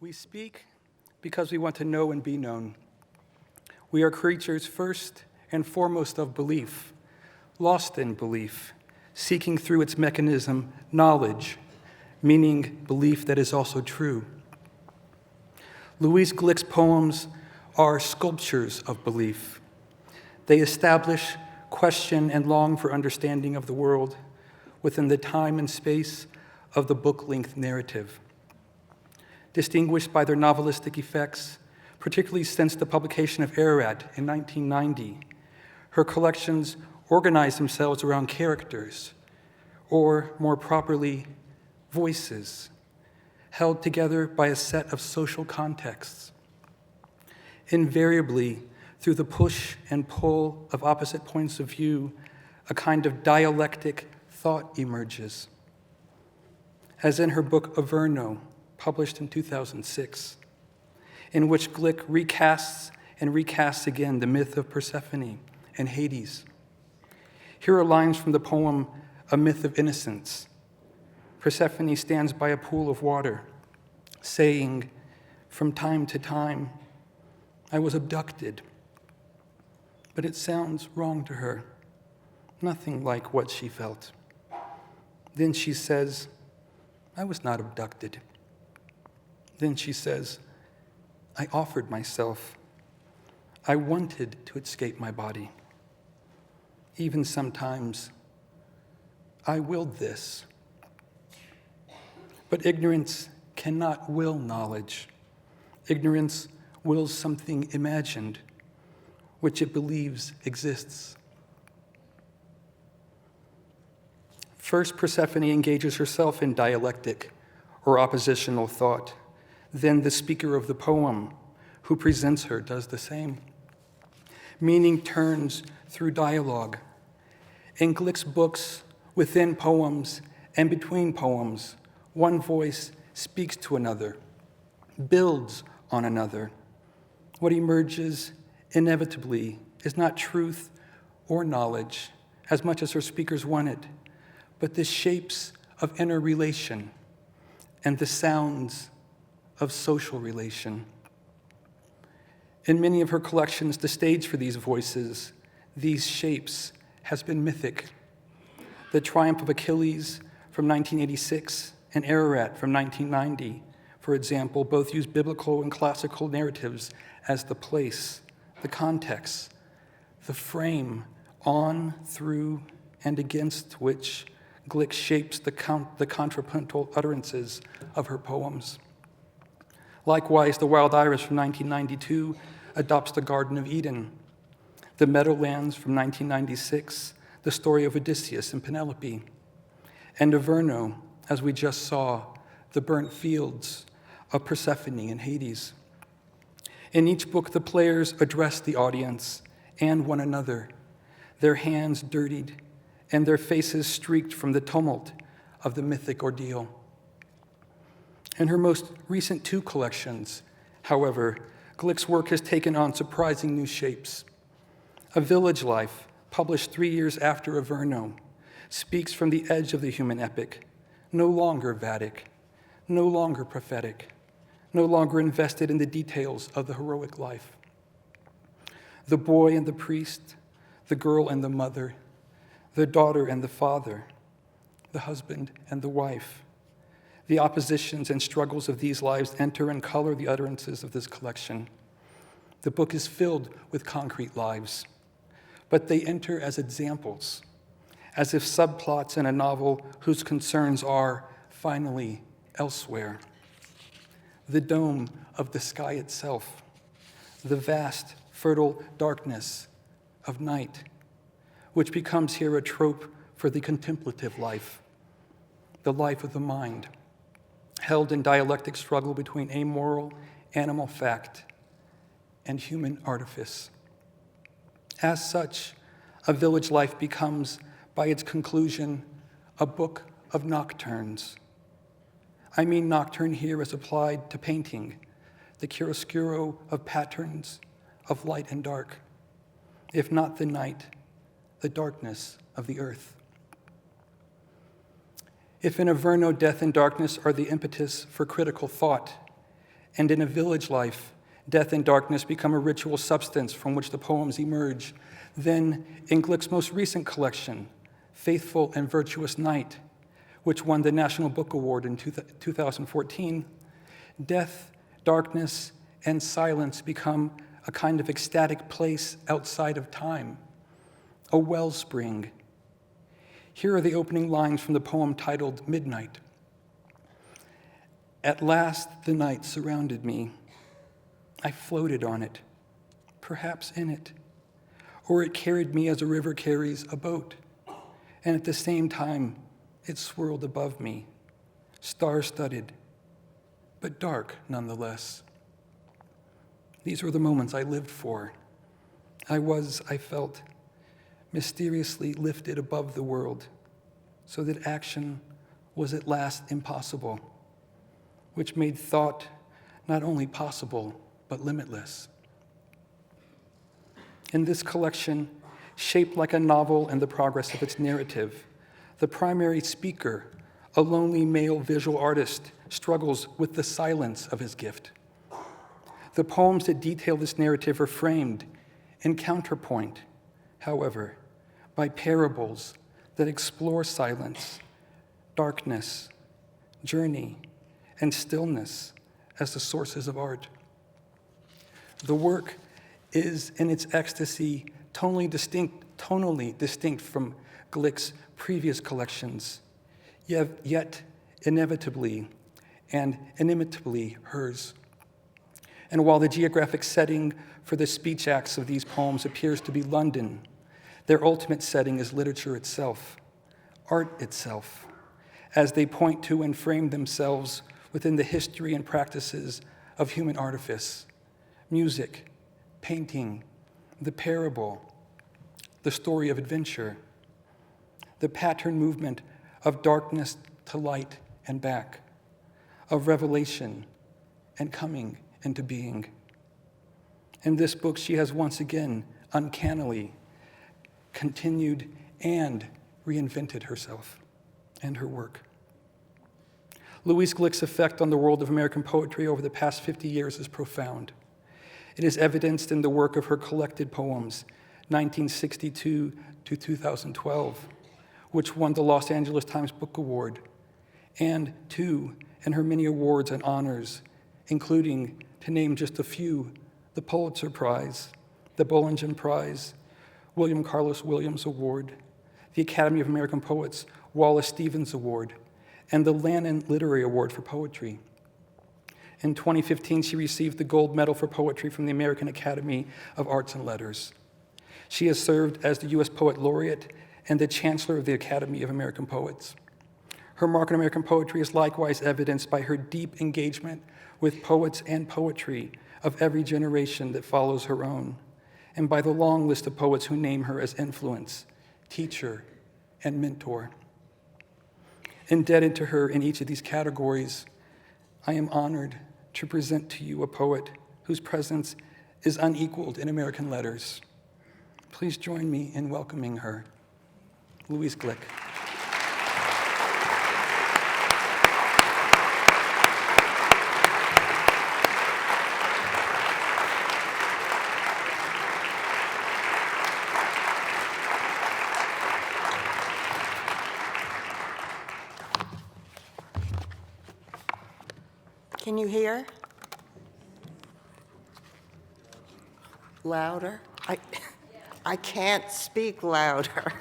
We speak because we want to know and be known. We are creatures first and foremost of belief, lost in belief, seeking through its mechanism knowledge, meaning belief that is also true. Louise Glück's poems are sculptures of belief. They establish, question, and long for understanding of the world within the time and space of the book-length narrative. Distinguished by their novelistic effects, particularly since the publication of Ararat in 1990, her collections organize themselves around characters, or more properly, voices, held together by a set of social contexts. Invariably, through the push and pull of opposite points of view, a kind of dialectic thought emerges. As in her book Averno, published in 2006, in which Glück recasts and recasts again the myth of Persephone and Hades. Here are lines from the poem A Myth of Innocence. Persephone stands by a pool of water, saying, "From time to time, I was abducted." But it sounds wrong to her, nothing like what she felt. Then she says, "I was not abducted." Then she says, "I offered myself. I wanted to escape my body. Even sometimes, I willed this." But ignorance cannot will knowledge. Ignorance wills something imagined, which it believes exists. First, Persephone engages herself in dialectic or oppositional thought. Then the speaker of the poem, who presents her, does the same. Meaning turns through dialogue. In Glück's books, within poems and between poems, one voice speaks to another, builds on another. What emerges inevitably is not truth or knowledge, as much as her speakers want it, but the shapes of inner relation and the sounds of social relation. In many of her collections, the stage for these voices, these shapes, has been mythic. The Triumph of Achilles from 1986 and Ararat from 1990, for example, both use biblical and classical narratives as the place, the context, the frame on, through, and against which Glück shapes the contrapuntal utterances of her poems. Likewise, The Wild Iris from 1992 adopts the Garden of Eden. The Meadowlands from 1996, the story of Odysseus and Penelope. And Averno, as we just saw, the burnt fields of Persephone and Hades. In each book, the players address the audience and one another, their hands dirtied and their faces streaked from the tumult of the mythic ordeal. In her most recent two collections, however, Glück's work has taken on surprising new shapes. A Village Life, published 3 years after Averno, speaks from the edge of the human epic, no longer Vedic, no longer prophetic, no longer invested in the details of the heroic life. The boy and the priest, the girl and the mother, the daughter and the father, the husband and the wife. The oppositions and struggles of these lives enter and color the utterances of this collection. The book is filled with concrete lives, but they enter as examples, as if subplots in a novel whose concerns are, finally, elsewhere. The dome of the sky itself, the vast, fertile darkness of night, which becomes here a trope for the contemplative life, the life of the mind, held in dialectic struggle between amoral, animal fact, and human artifice. As such, A Village Life becomes, by its conclusion, a book of nocturnes. I mean nocturne here as applied to painting, the chiaroscuro of patterns of light and dark, if not the night, the darkness of the earth. If in Averno death and darkness are the impetus for critical thought, And in a village life, death and darkness become a ritual substance from which the poems emerge. Then, in Glück's most recent collection, Faithful and Virtuous Night, which won the National Book Award in 2014, death, darkness, and silence become a kind of ecstatic place outside of time, a wellspring. Here are the opening lines from the poem titled Midnight. At last the night surrounded me. I floated on it, perhaps in it, or it carried me as a river carries a boat, and at the same time it swirled above me, star-studded, but dark nonetheless. These were the moments I lived for. I felt, mysteriously lifted above the world, so that action was at last impossible, which made thought not only possible, but limitless. In this collection, shaped like a novel in the progress of its narrative, the primary speaker, a lonely male visual artist, struggles with the silence of his gift. The poems that detail this narrative are framed in counterpoint, however, by parables that explore silence, darkness, journey, and stillness as the sources of art. The work is, in its ecstasy, tonally distinct from Glück's previous collections, yet inevitably and inimitably hers. And while the geographic setting for the speech acts of these poems appears to be London, their ultimate setting is literature itself, art itself, as they point to and frame themselves within the history and practices of human artifice, music, painting, the parable, the story of adventure, the pattern movement of darkness to light and back, of revelation and coming into being. In this book, she has once again, uncannily, continued and reinvented herself and her work. Louise Glück's effect on the world of American poetry over the past 50 years is profound. It is evidenced in the work of her collected poems, 1962 to 2012, which won the Los Angeles Times Book Award, and two, in her many awards and honors, including, to name just a few, the Pulitzer Prize, the Bollingen Prize, William Carlos Williams Award, the Academy of American Poets Wallace Stevens Award, and the Lannan Literary Award for Poetry. In 2015, she received the Gold Medal for Poetry from the American Academy of Arts and Letters. She has served as the U.S. Poet Laureate and the Chancellor of the Academy of American Poets. Her mark in American poetry is likewise evidenced by her deep engagement with poets and poetry of every generation that follows her own, and by the long list of poets who name her as influence, teacher, and mentor. Indebted to her in each of these categories, I am honored to present to you a poet whose presence is unequaled in American letters. Please join me in welcoming her, Louise Glück. Can you hear? Louder? I can't speak louder.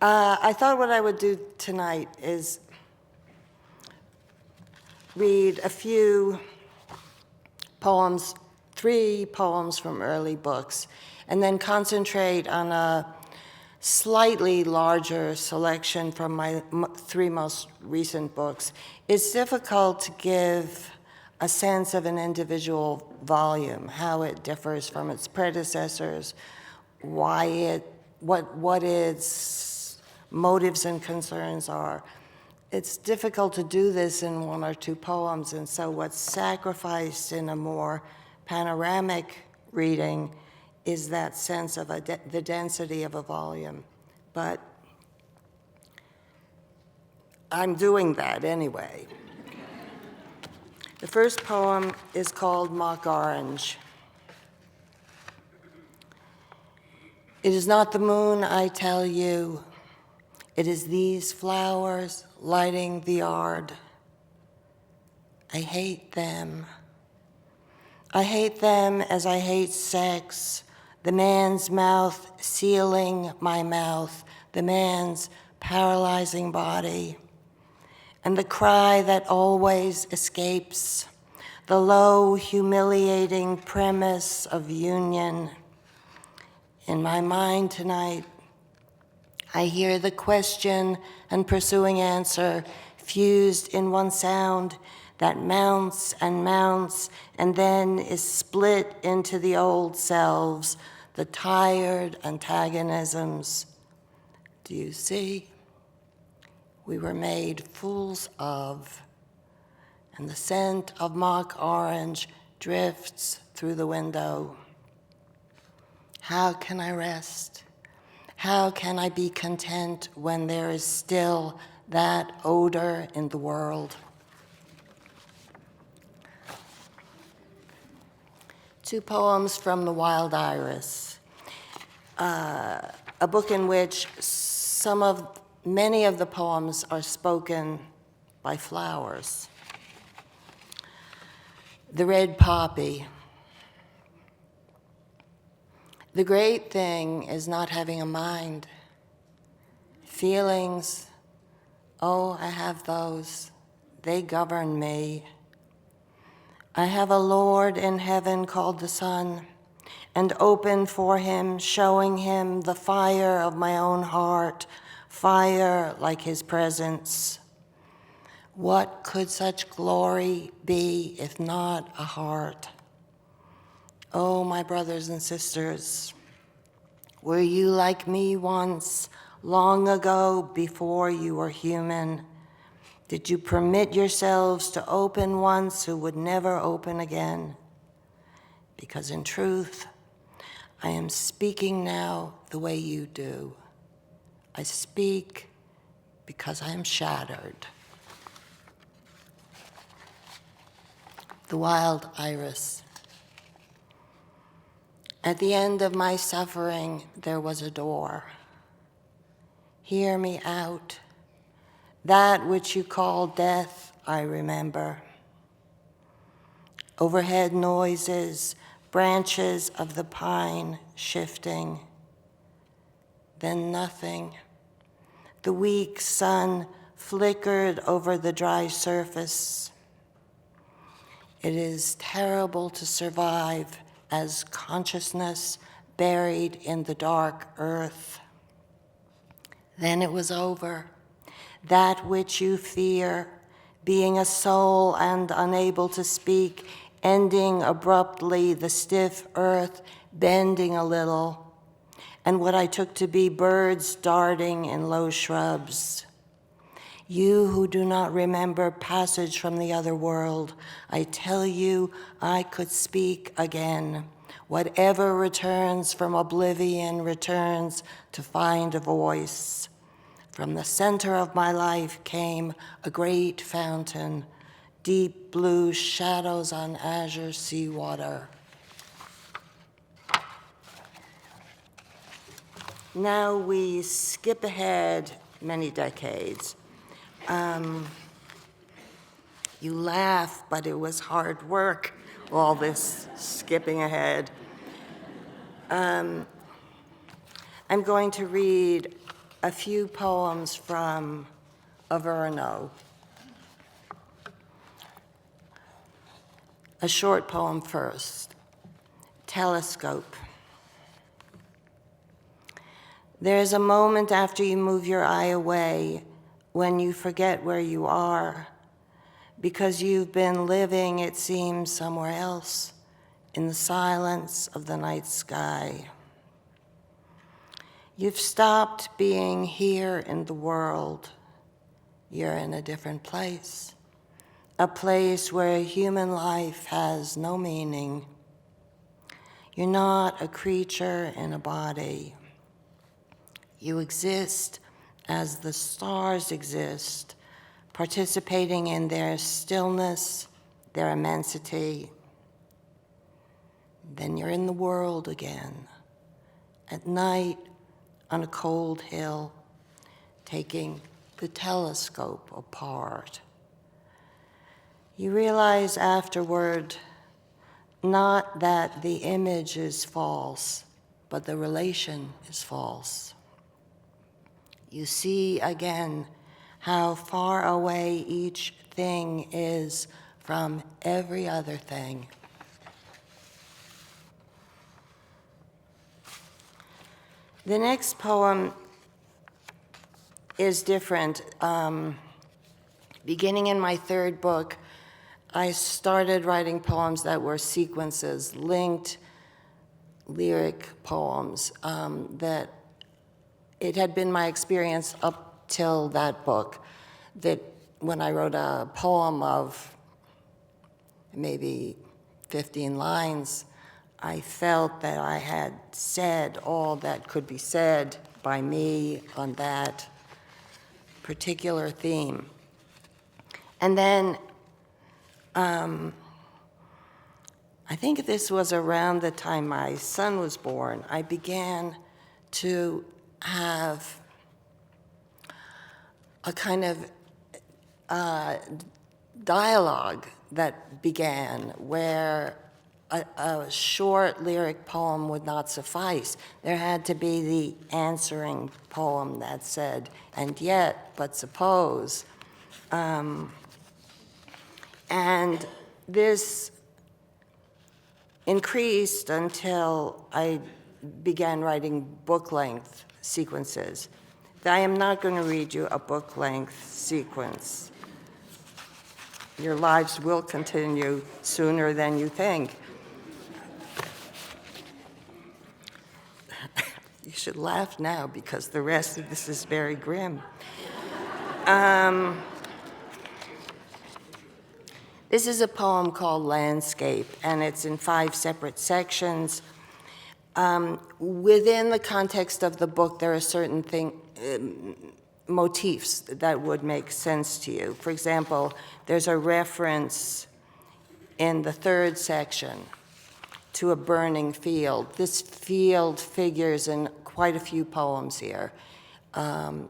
I thought what I would do tonight is read a few poems, 3 poems from early books, and then concentrate on a slightly larger selection from my 3 most recent books. It's difficult to give a sense of an individual volume, how it differs from its predecessors, what its motives and concerns are. It's difficult to do this in 1 or 2 poems, and so what's sacrificed in a more panoramic reading is that sense of the density of a volume. But I'm doing that anyway. The first poem is called Mock Orange. It is not the moon, I tell you. It is these flowers lighting the yard. I hate them. I hate them as I hate sex, the man's mouth sealing my mouth, the man's paralyzing body, and the cry that always escapes, the low, humiliating premise of union. In my mind tonight, I hear the question and pursuing answer fused in one sound that mounts and mounts and then is split into the old selves, the tired antagonisms. Do you see? We were made fools of, and the scent of mock orange drifts through the window. How can I rest? How can I be content when there is still that odor in the world? Two poems from The Wild Iris, a book in which many of the poems are spoken by flowers. The Red Poppy. The great thing is not having a mind. Feelings, oh, I have those. They govern me. I have a Lord in heaven called the sun, and open for him, showing him the fire of my own heart, fire like his presence. What could such glory be if not a heart? Oh, my brothers and sisters, were you like me once, long ago, before you were human? Did you permit yourselves to open once who would never open again? Because in truth, I am speaking now the way you do. I speak because I am shattered. The Wild Iris. At the end of my suffering, there was a door. Hear me out. That which you call death, I remember. Overhead noises, branches of the pine shifting. Then nothing. The weak sun flickered over the dry surface. It is terrible to survive as consciousness buried in the dark earth. Then it was over. That which you fear, being a soul and unable to speak, ending abruptly, the stiff earth bending a little, and what I took to be birds darting in low shrubs. You who do not remember passage from the other world, I tell you I could speak again. Whatever returns from oblivion returns to find a voice. From the center of my life came a great fountain, deep blue shadows on azure seawater. Now we skip ahead many decades. You laugh, but it was hard work, all this skipping ahead. I'm going to read a few poems from Averno. A short poem first, Telescope. There is a moment after you move your eye away when you forget where you are, because you've been living, it seems, somewhere else in the silence of the night sky. You've stopped being here in the world. You're in a different place, a place where human life has no meaning. You're not a creature in a body. You exist as the stars exist, participating in their stillness, their immensity. Then you're in the world again, at night on a cold hill, taking the telescope apart. You realize afterward, not that the image is false, but the relation is false. You see again how far away each thing is from every other thing. The next poem is different. Beginning in my third book, I started writing poems that were sequences, linked lyric poems, that it had been my experience up till that book that when I wrote a poem of maybe 15 lines, I felt that I had said all that could be said by me on that particular theme. And then I think this was around the time my son was born, I began to have a kind of dialogue that began where a short lyric poem would not suffice. There had to be the answering poem that said, and yet, but suppose. And this increased until I began writing book-length sequences. I am not going to read you a book-length sequence. Your lives will continue sooner than you think. You should laugh now because the rest of this is very grim. This is a poem called Landscape, and it's in 5 separate sections. Within the context of the book, there are certain motifs that would make sense to you. For example, there's a reference in the 3rd section to a burning field. This field figures in quite a few poems here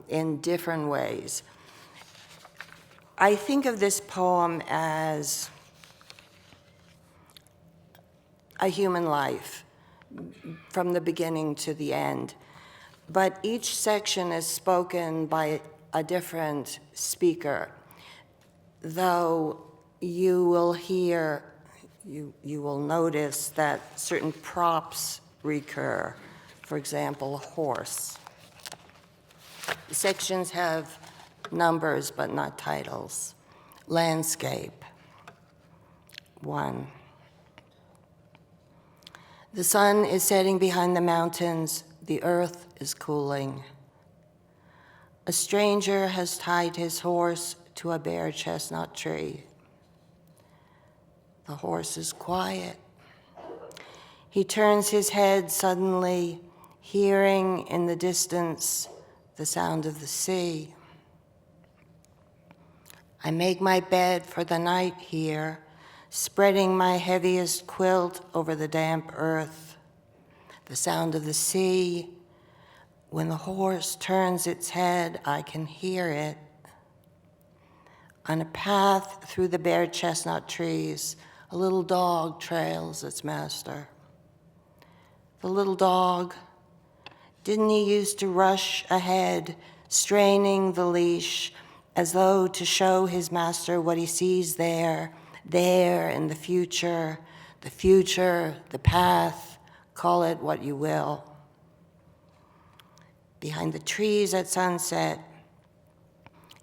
in different ways. I think of this poem as a human life from the beginning to the end, but each section is spoken by a different speaker, though you will hear, you will notice that certain props recur. For example, a horse. The sections have numbers but not titles. Landscape. 1. The sun is setting behind the mountains. The earth is cooling. A stranger has tied his horse to a bare chestnut tree. The horse is quiet. He turns his head suddenly, hearing in the distance the sound of the sea. I make my bed for the night here, spreading my heaviest quilt over the damp earth. The sound of the sea. When the horse turns its head, I can hear it. On a path through the bare chestnut trees, a little dog trails its master. The little dog, didn't he used to rush ahead, straining the leash, as though to show his master what he sees there in the future, the path, call it what you will. Behind the trees at sunset,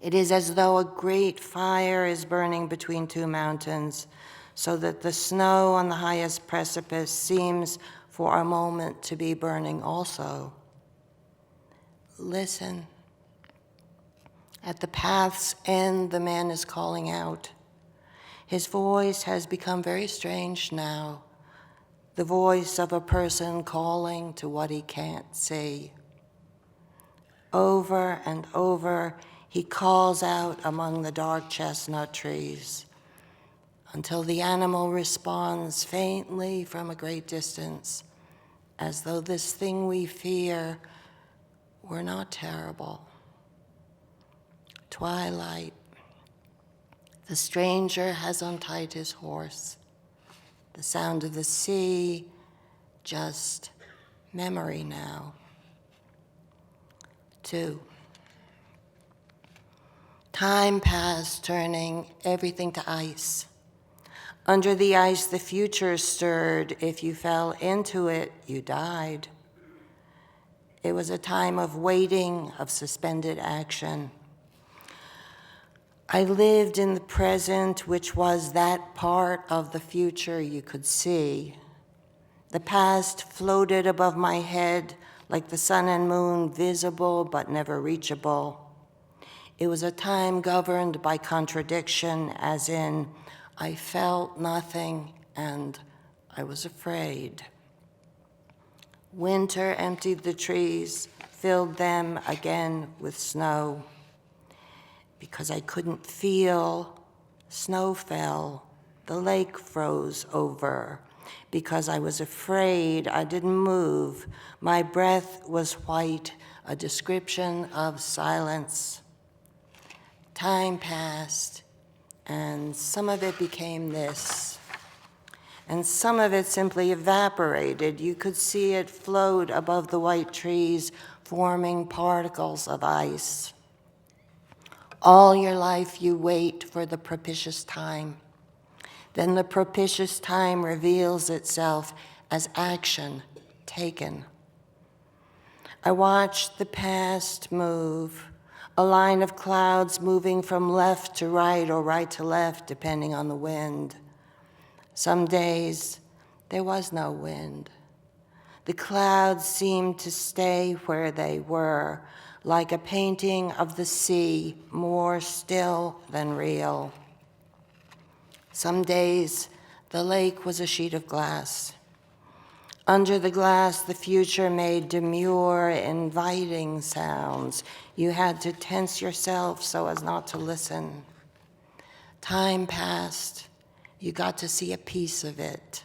it is as though a great fire is burning between 2 mountains, so that the snow on the highest precipice seems for a moment to be burning also. Listen. At the path's end, the man is calling out. His voice has become very strange now, the voice of a person calling to what he can't see. Over and over, he calls out among the dark chestnut trees. until the animal responds faintly from a great distance, as though this thing we fear were not terrible. Twilight. The stranger has untied his horse. The sound of the sea, just memory now. 2. Time passed, turning everything to ice. Under the ice, the future stirred. If you fell into it, you died. It was a time of waiting, of suspended action. I lived in the present, which was that part of the future you could see. The past floated above my head like the sun and moon, visible but never reachable. It was a time governed by contradiction, as in, I felt nothing and I was afraid. Winter emptied the trees, filled them again with snow. Because I couldn't feel, snow fell, the lake froze over. Because I was afraid, I didn't move. My breath was white, a description of silence. Time passed, and some of it became this. And some of it simply evaporated. You could see it float above the white trees, forming particles of ice. All your life you wait for the propitious time. Then the propitious time reveals itself as action taken. I watched the past move, a line of clouds moving from left to right or right to left, depending on the wind. Some days there was no wind. The clouds seemed to stay where they were, like a painting of the sea, more still than real. Some days, the lake was a sheet of glass. Under the glass, the future made demure, inviting sounds. You had to tense yourself so as not to listen. Time passed. You got to see a piece of it.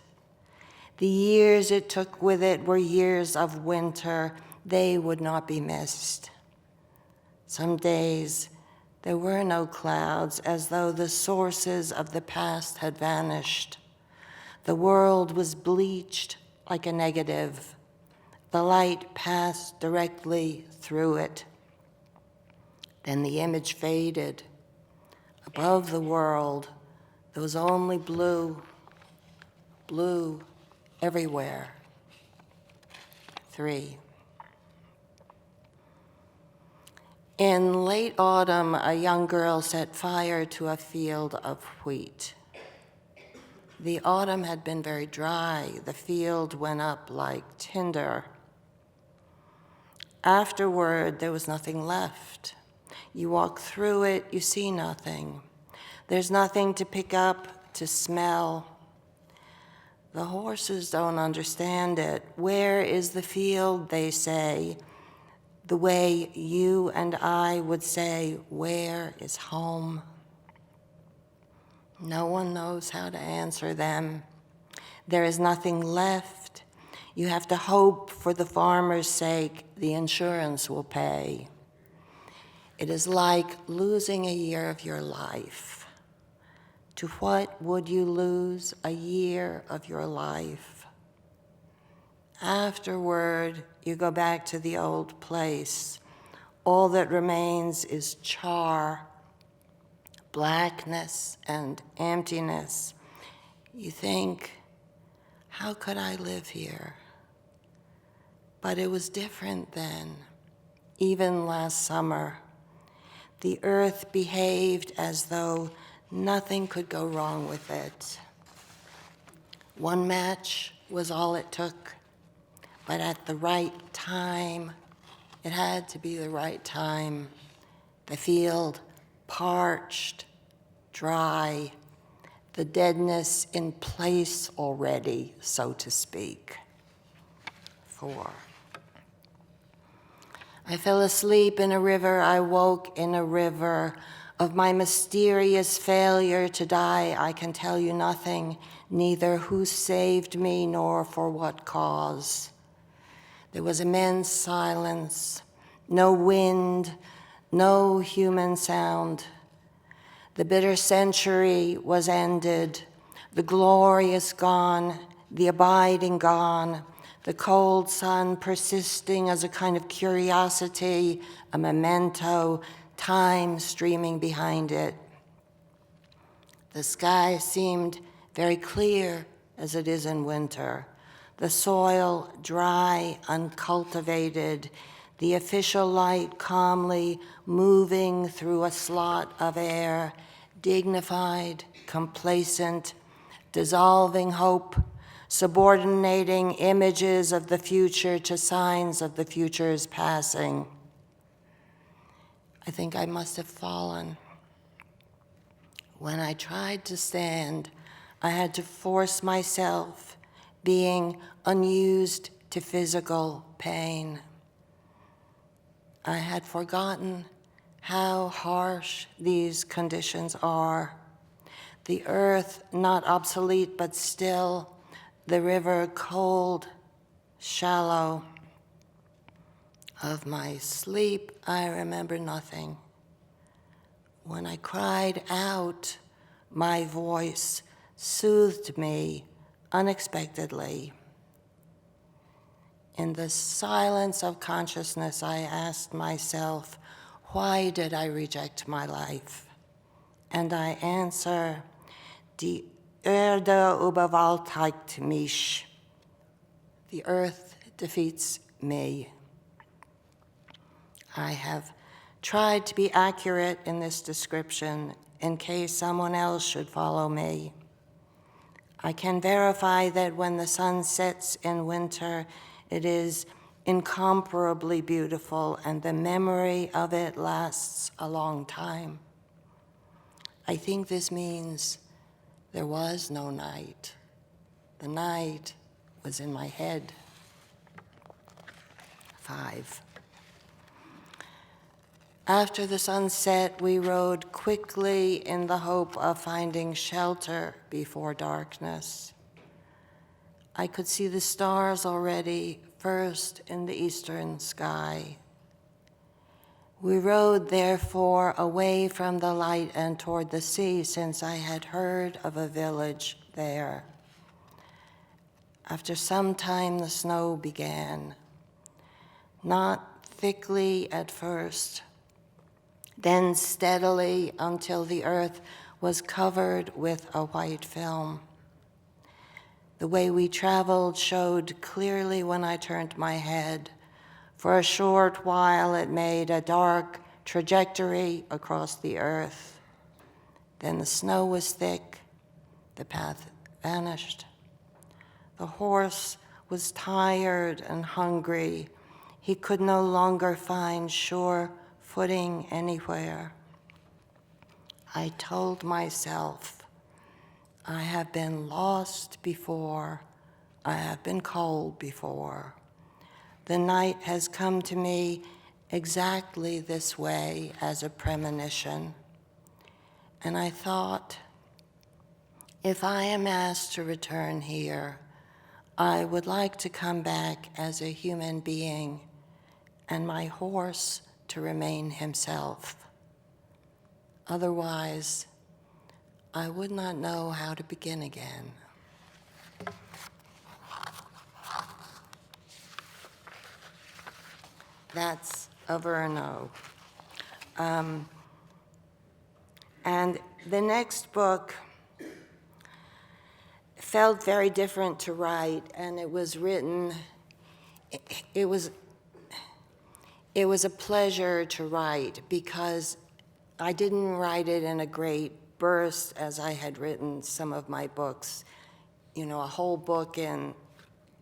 The years it took with it were years of winter. They would not be missed. Some days, there were no clouds, as though the sources of the past had vanished. The world was bleached like a negative. The light passed directly through it. Then the image faded. Above the world, there was only blue, blue everywhere. 3. In late autumn, a young girl set fire to a field of wheat. The autumn had been very dry. The field went up like tinder. Afterward, there was nothing left. You walk through it, you see nothing. There's nothing to pick up, to smell. The horses don't understand it. Where is the field, they say, the way you and I would say, where is home? No one knows how to answer them. There is nothing left. You have to hope for the farmer's sake the insurance will pay. It is like losing a year of your life. To what would you lose a year of your life? Afterward, you go back to the old place. All that remains is char, blackness, and emptiness. You think, how could I live here? But it was different then, even last summer. The earth behaved as though nothing could go wrong with it. One match was all it took, but at the right time, it had to be the right time. The field parched, dry, the deadness in place already, so to speak. 4. I fell asleep in a river, I woke in a river. Of my mysterious failure to die, I can tell you nothing, neither who saved me nor for what cause. There was immense silence, no wind, no human sound. The bitter century was ended, the glorious gone, the abiding gone, the cold sun persisting as a kind of curiosity, a memento, time streaming behind it. The sky seemed very clear as it is in winter. The soil dry, uncultivated, the official light calmly moving through a slot of air, dignified, complacent, dissolving hope, subordinating images of the future to signs of the future's passing. I think I must have fallen. When I tried to stand, I had to force myself, being unused to physical pain. I had forgotten how harsh these conditions are. The earth not obsolete but still, the river cold, shallow. Of my sleep, I remember nothing. When I cried out, my voice soothed me unexpectedly. In the silence of consciousness, I asked myself, why did I reject my life? And I answer, Die Erde überwältigt mich. The earth defeats me. I have tried to be accurate in this description in case someone else should follow me. I can verify that when the sun sets in winter, it is incomparably beautiful, and the memory of it lasts a long time. I think this means there was no night. The night was in my head. 5. After the sunset, we rode quickly in the hope of finding shelter before darkness. I could see the stars already, first in the eastern sky. We rode, therefore, away from the light and toward the sea, since I had heard of a village there. After some time, the snow began, not thickly at first, then steadily until the earth was covered with a white film. The way we traveled showed clearly when I turned my head. For a short while, it made a dark trajectory across the earth. Then the snow was thick, the path vanished. The horse was tired and hungry. He could no longer find sure footing anywhere. I told myself, I have been lost before. I have been cold before. The night has come to me exactly this way as a premonition. And I thought, if I am asked to return here, I would like to come back as a human being and my horse to remain himself. Otherwise, I would not know how to begin again. That's Averno. And the next book felt very different to write, and it was written, it was a pleasure to write because I didn't write it in a great burst as I had written some of my books, a whole book in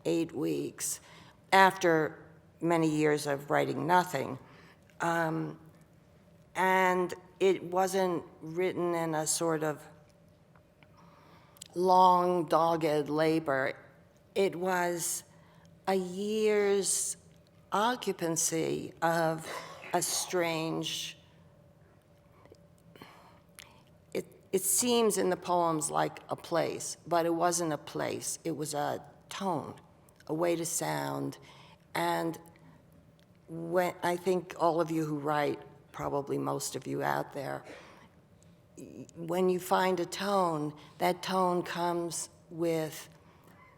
8 weeks after many years of writing nothing. And it wasn't written in a sort of long, dogged labor. It was a year's occupancy of a strange it seems in the poems like a place, but it wasn't a place. It was a tone, a way to sound. And when I think all of you who write, probably most of you out there, when you find a tone, that tone comes with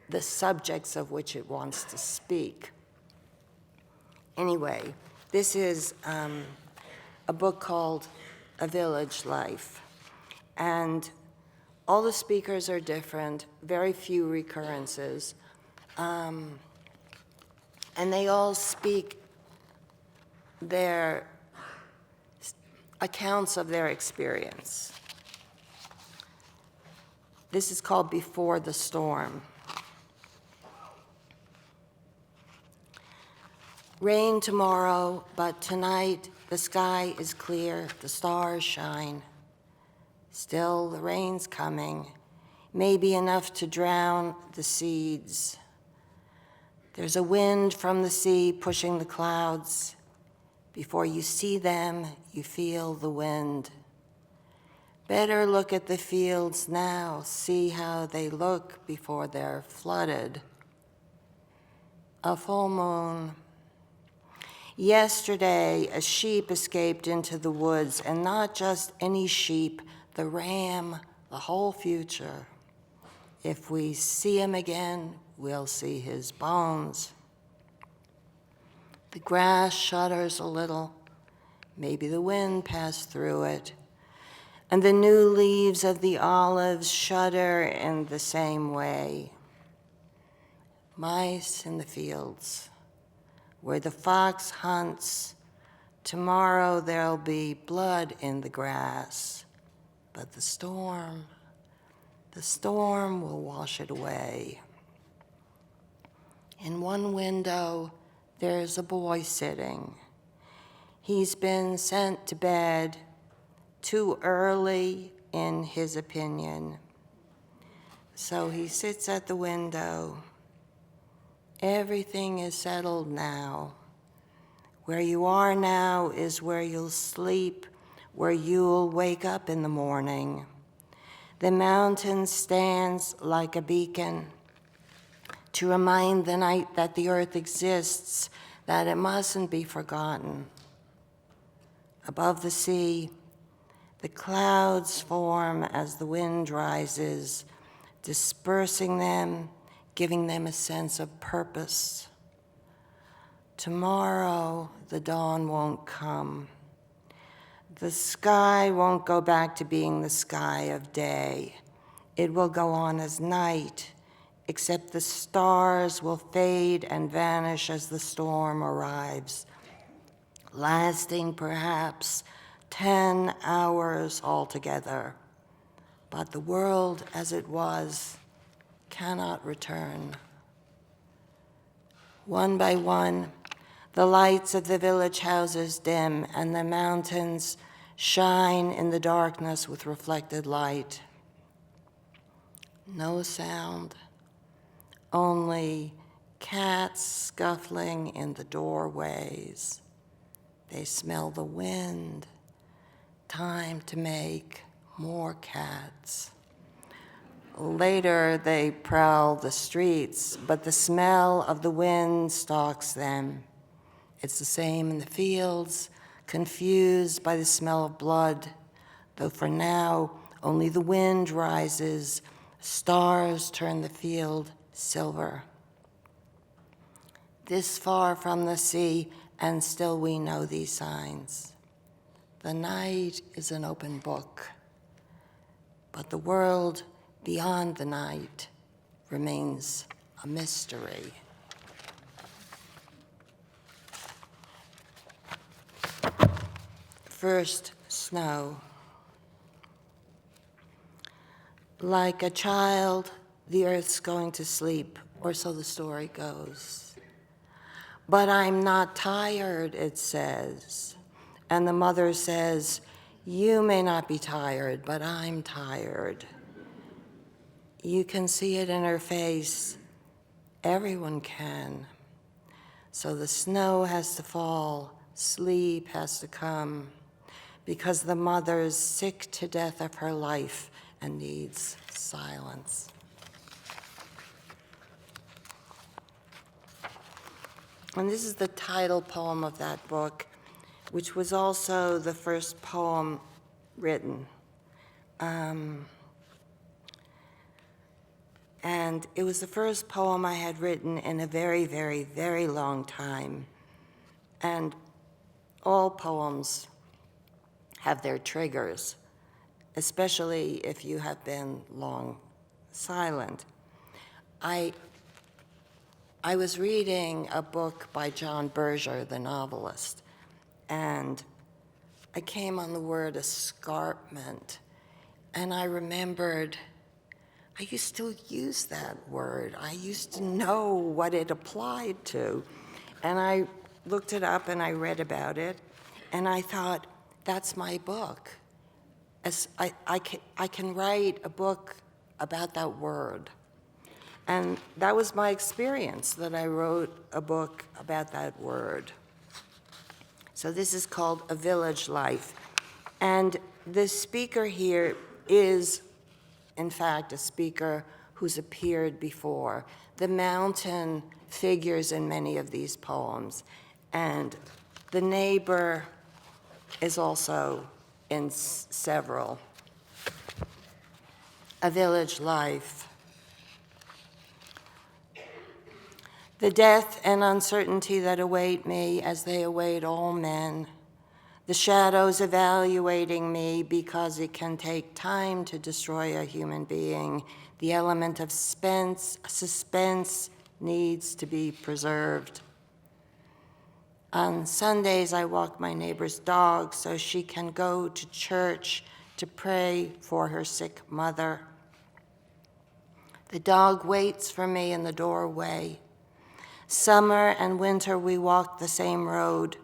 the subjects of which it wants to speak. Anyway, this is a book called A Village Life. And all the speakers are different, very few recurrences. And they all speak their accounts of their experience. This is called Before the Storm. Rain tomorrow, but tonight the sky is clear, the stars shine. Still, the rain's coming, maybe enough to drown the seeds. There's a wind from the sea pushing the clouds. Before you see them, you feel the wind. Better look at the fields now, see how they look before they're flooded. A full moon. Yesterday, a sheep escaped into the woods, and not just any sheep, the ram, the whole future. If we see him again, we'll see his bones. The grass shudders a little, maybe the wind passed through it, and the new leaves of the olives shudder in the same way. Mice in the fields, where the fox hunts, tomorrow there'll be blood in the grass, but the storm will wash it away. In one window, there's a boy sitting. He's been sent to bed too early, in his opinion. So he sits at the window. Everything is settled now. Where you are now is where you'll sleep, where you'll wake up in the morning. The mountain stands like a beacon to remind the night that the earth exists, that it mustn't be forgotten. Above the sea, the clouds form as the wind rises, dispersing them, giving them a sense of purpose. Tomorrow, the dawn won't come. The sky won't go back to being the sky of day. It will go on as night, except the stars will fade and vanish as the storm arrives, lasting perhaps 10 hours altogether. But the world as it was cannot return. One by one, the lights of the village houses dim, and the mountains shine in the darkness with reflected light. No sound, only cats scuffling in the doorways. They smell the wind. Time to make more cats. Later, they prowl the streets, but the smell of the wind stalks them. It's the same in the fields, confused by the smell of blood, though for now, only the wind rises, stars turn the field silver. This far from the sea, and still we know these signs. The night is an open book, but the world beyond the night remains a mystery. First, snow. Like a child, the earth's going to sleep, or so the story goes. But I'm not tired, it says. And the mother says, you may not be tired, but I'm tired. You can see it in her face. Everyone can. So the snow has to fall, sleep has to come, because the mother's sick to death of her life and needs silence. And this is the title poem of that book, which was also the first poem written. And it was the first poem I had written in a very, very, very long time. And all poems have their triggers, especially if you have been long silent. I was reading a book by John Berger, the novelist, and I came on the word escarpment, and I remembered I used to use that word. I used to know what it applied to. And I looked it up and I read about it, and I thought, that's my book. I can write a book about that word. And that was my experience, that I wrote a book about that word. So this is called A Village Life. And the speaker here is, in fact, a speaker who's appeared before. The mountain figures in many of these poems, and the neighbor is also in several. A Village Life. The death and uncertainty that await me as they await all men. The shadows evaluating me because it can take time to destroy a human being. The element of suspense needs to be preserved. On Sundays, I walk my neighbor's dog so she can go to church to pray for her sick mother. The dog waits for me in the doorway. Summer and winter, we walk the same road.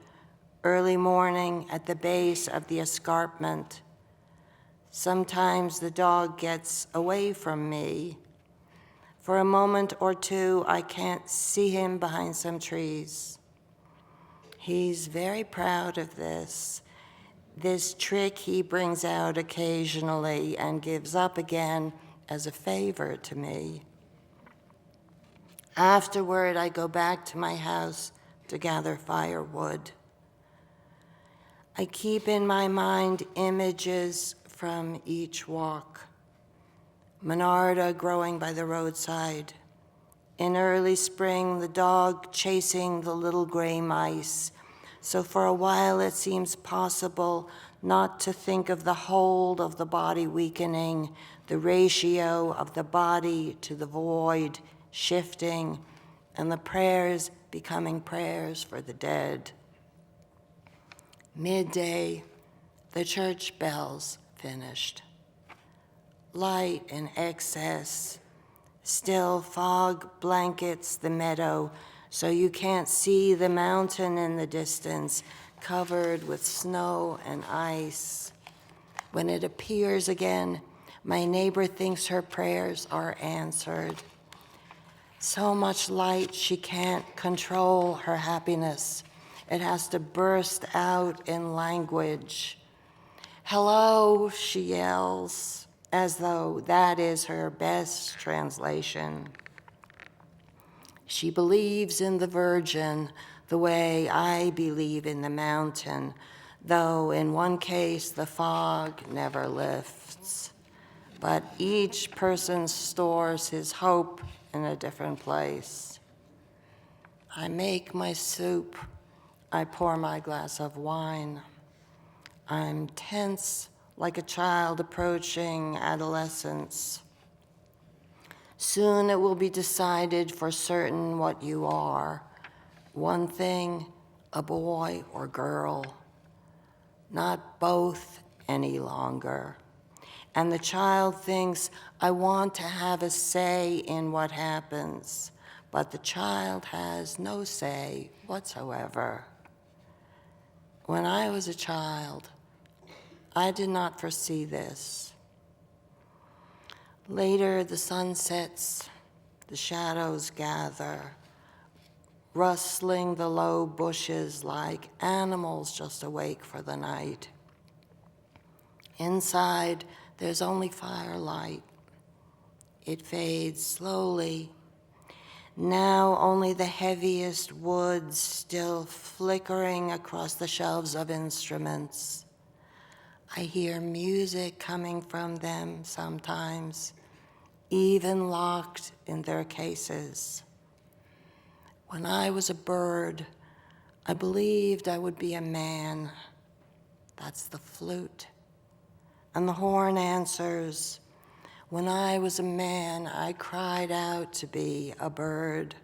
Early morning at the base of the escarpment. Sometimes the dog gets away from me. For a moment or two, I can't see him behind some trees. He's very proud of this. This trick he brings out occasionally and gives up again as a favor to me. Afterward, I go back to my house to gather firewood. I keep in my mind images from each walk. Monarda growing by the roadside. In early spring, the dog chasing the little gray mice. So for a while it seems possible not to think of the hold of the body weakening, the ratio of the body to the void shifting, and the prayers becoming prayers for the dead. Midday, the church bells finished. Light in excess. Still fog blankets the meadow, so you can't see the mountain in the distance, covered with snow and ice. When it appears again, my neighbor thinks her prayers are answered. So much light she can't control her happiness. It has to burst out in language. Hello, she yells, as though that is her best translation. She believes in the Virgin the way I believe in the mountain, though in one case the fog never lifts. But each person stores his hope in a different place. I make my soup. I pour my glass of wine. I'm tense like a child approaching adolescence. Soon it will be decided for certain what you are. One thing, a boy or girl. Not both any longer. And the child thinks, I want to have a say in what happens. But the child has no say whatsoever. When I was a child, I did not foresee this. Later, the sun sets, the shadows gather, rustling the low bushes like animals just awake for the night. Inside, there's only firelight. It fades slowly. Now only the heaviest woods still flickering across the shelves of instruments. I hear music coming from them sometimes, even locked in their cases. When I was a bird, I believed I would be a man. That's the flute. And the horn answers. When I was a man, I cried out to be a bird.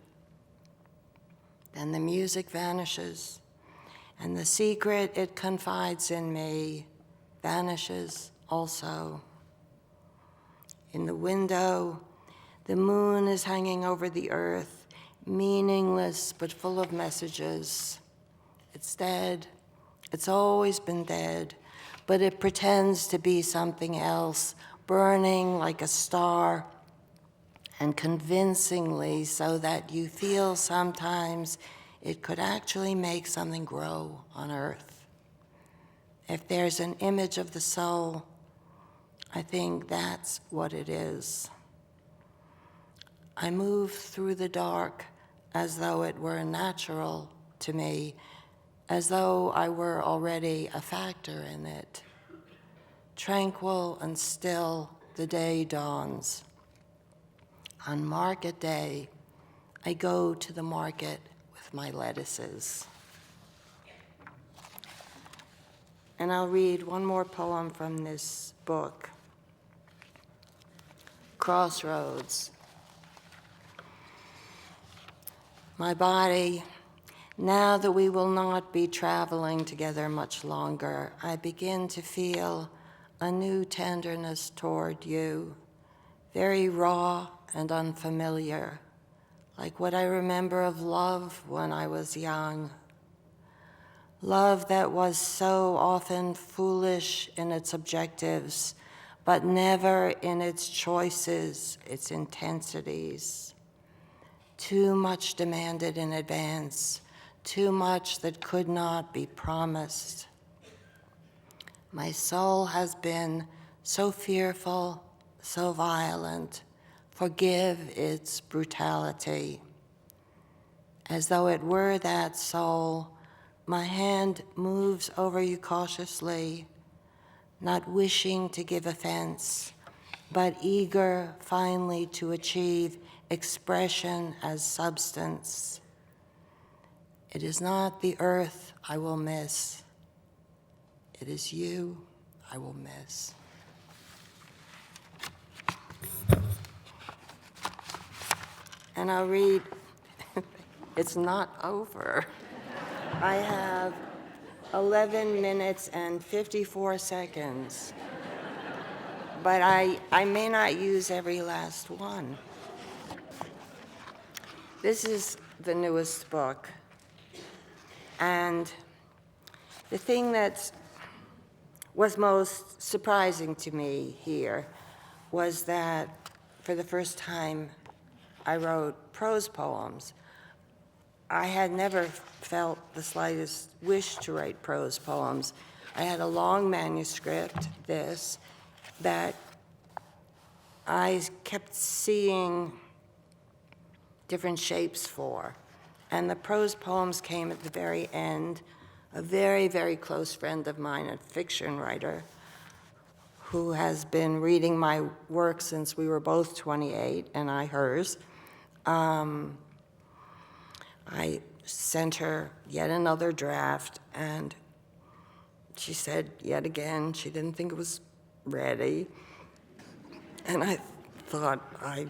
Then the music vanishes, and the secret it confides in me vanishes also. In the window, the moon is hanging over the earth, meaningless but full of messages. It's dead. It's always been dead, but it pretends to be something else, burning like a star, and convincingly so that you feel sometimes it could actually make something grow on earth. If there's an image of the soul, I think that's what it is. I move through the dark as though it were natural to me, as though I were already a factor in it. Tranquil and still, the day dawns. On market day, I go to the market with my lettuces. And I'll read one more poem from this book, Crossroads. My body, now that we will not be traveling together much longer, I begin to feel a new tenderness toward you, very raw and unfamiliar, like what I remember of love when I was young. Love that was so often foolish in its objectives, but never in its choices, its intensities. Too much demanded in advance, too much that could not be promised. My soul has been so fearful, so violent. Forgive its brutality. As though it were that soul, my hand moves over you cautiously, not wishing to give offense, but eager finally to achieve expression as substance. It is not the earth I will miss. It is you I will miss. And I'll read, it's not over. I have 11 minutes and 54 seconds, but I may not use every last one. This is the newest book, and the thing that was most surprising to me here was that for the first time I wrote prose poems. I had never felt the slightest wish to write prose poems. I had a long manuscript, this, that I kept seeing different shapes for. And the prose poems came at the very end. A very, very close friend of mine, a fiction writer, who has been reading my work since we were both 28, and I hers. I sent her yet another draft, and she said yet again she didn't think it was ready. And I thought I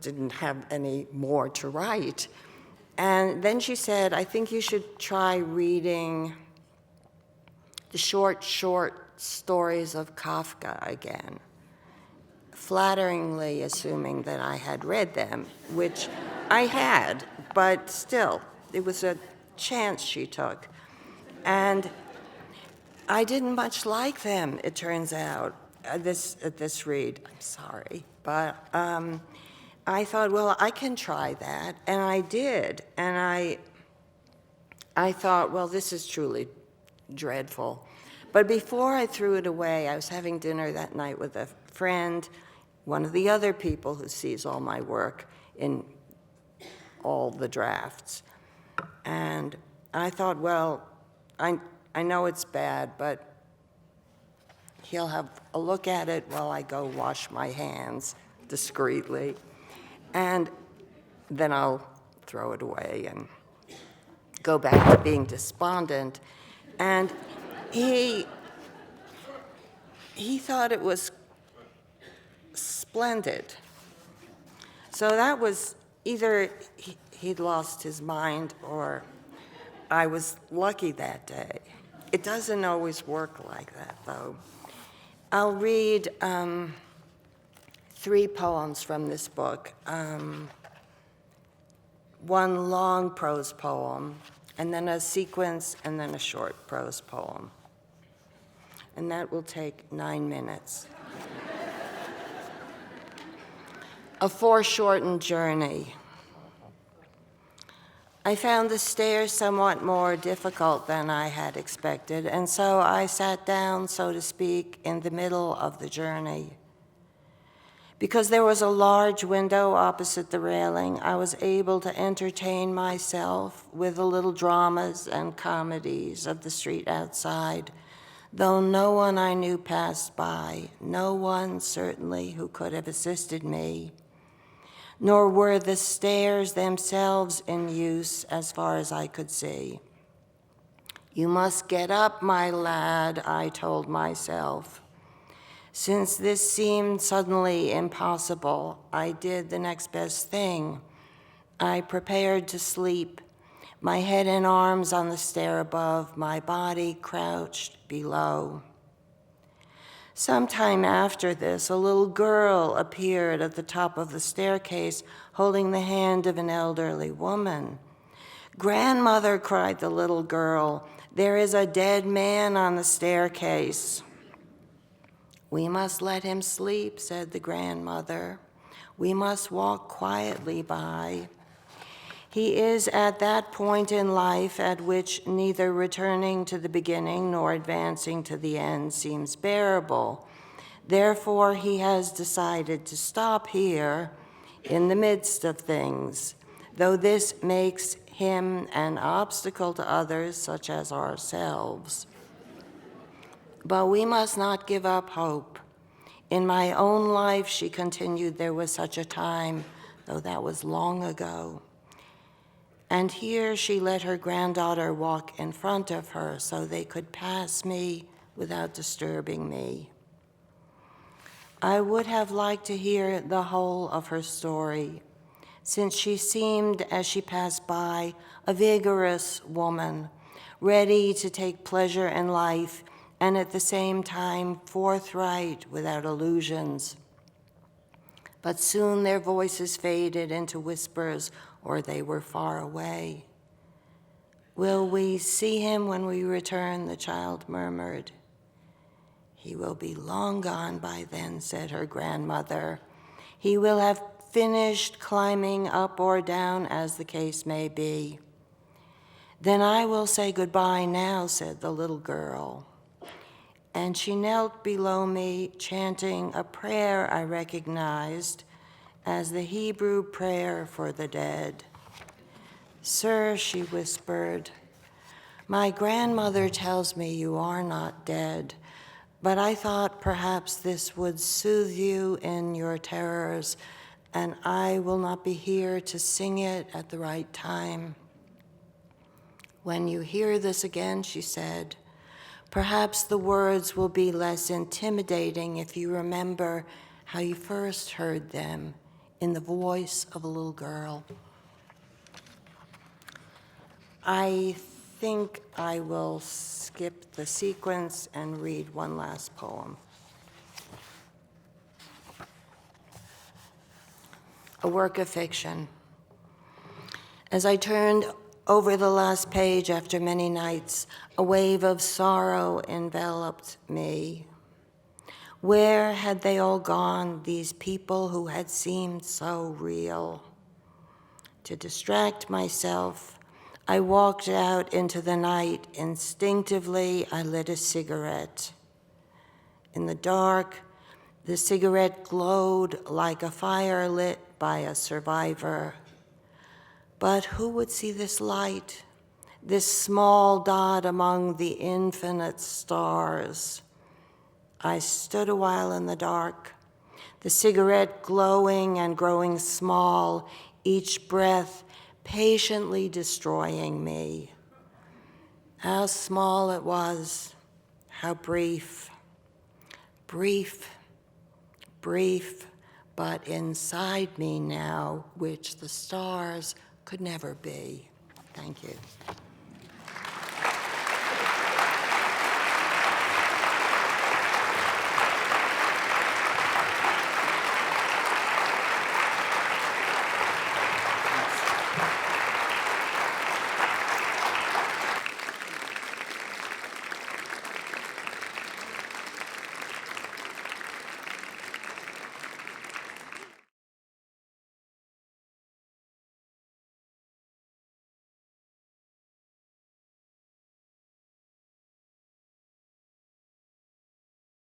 didn't have any more to write. And then she said, I think you should try reading the short stories of Kafka again, flatteringly assuming that I had read them, which I had, but still, it was a chance she took. And I didn't much like them, it turns out, at this read. I'm sorry, but I thought, well, I can try that, and I did. And I thought, well, this is truly dreadful. But before I threw it away, I was having dinner that night with a friend, one of the other people who sees all my work in all the drafts. And I thought, well, I know it's bad, but he'll have a look at it while I go wash my hands discreetly. And then I'll throw it away and go back to being despondent. And he thought it was splendid. So that was either he'd lost his mind or I was lucky that day. It doesn't always work like that, though. I'll read 3 poems from this book. One long prose poem, and then a sequence, and then a short prose poem. And that will take 9 minutes. A foreshortened journey. I found the stairs somewhat more difficult than I had expected, and so I sat down, so to speak, in the middle of the journey. Because there was a large window opposite the railing, I was able to entertain myself with the little dramas and comedies of the street outside, though no one I knew passed by, no one certainly who could have assisted me. Nor were the stairs themselves in use as far as I could see. You must get up, my lad, I told myself. Since this seemed suddenly impossible, I did the next best thing. I prepared to sleep, my head and arms on the stair above, my body crouched below. Sometime after this, a little girl appeared at the top of the staircase, holding the hand of an elderly woman. "Grandmother," cried the little girl, "there is a dead man on the staircase." "We must let him sleep," said the grandmother. "We must walk quietly by. He is at that point in life at which neither returning to the beginning nor advancing to the end seems bearable. Therefore, he has decided to stop here in the midst of things, though this makes him an obstacle to others, such as ourselves. But we must not give up hope. In my own life," she continued, "there was such a time, though that was long ago." And here she let her granddaughter walk in front of her so they could pass me without disturbing me. I would have liked to hear the whole of her story, since she seemed, as she passed by, a vigorous woman, ready to take pleasure in life and at the same time forthright without illusions. But soon their voices faded into whispers, or they were far away. "Will we see him when we return?" the child murmured. "He will be long gone by then," said her grandmother. "He will have finished climbing up or down, as the case may be." "Then I will say goodbye now," said the little girl. And she knelt below me, chanting a prayer I recognized as the Hebrew prayer for the dead. "Sir," she whispered, "my grandmother tells me you are not dead, but I thought perhaps this would soothe you in your terrors, and I will not be here to sing it at the right time. When you hear this again," she said, "perhaps the words will be less intimidating if you remember how you first heard them in the voice of a little girl." I think I will skip the sequence and read one last poem. A work of fiction. As I turned over the last page after many nights, a wave of sorrow enveloped me. Where had they all gone, these people who had seemed so real? To distract myself, I walked out into the night. Instinctively, I lit a cigarette. In the dark, the cigarette glowed like a fire lit by a survivor. But who would see this light, this small dot among the infinite stars? I stood a while in the dark, the cigarette glowing and growing small, each breath patiently destroying me. How small it was, how brief, brief, brief, but inside me now, which the stars could never be. Thank you.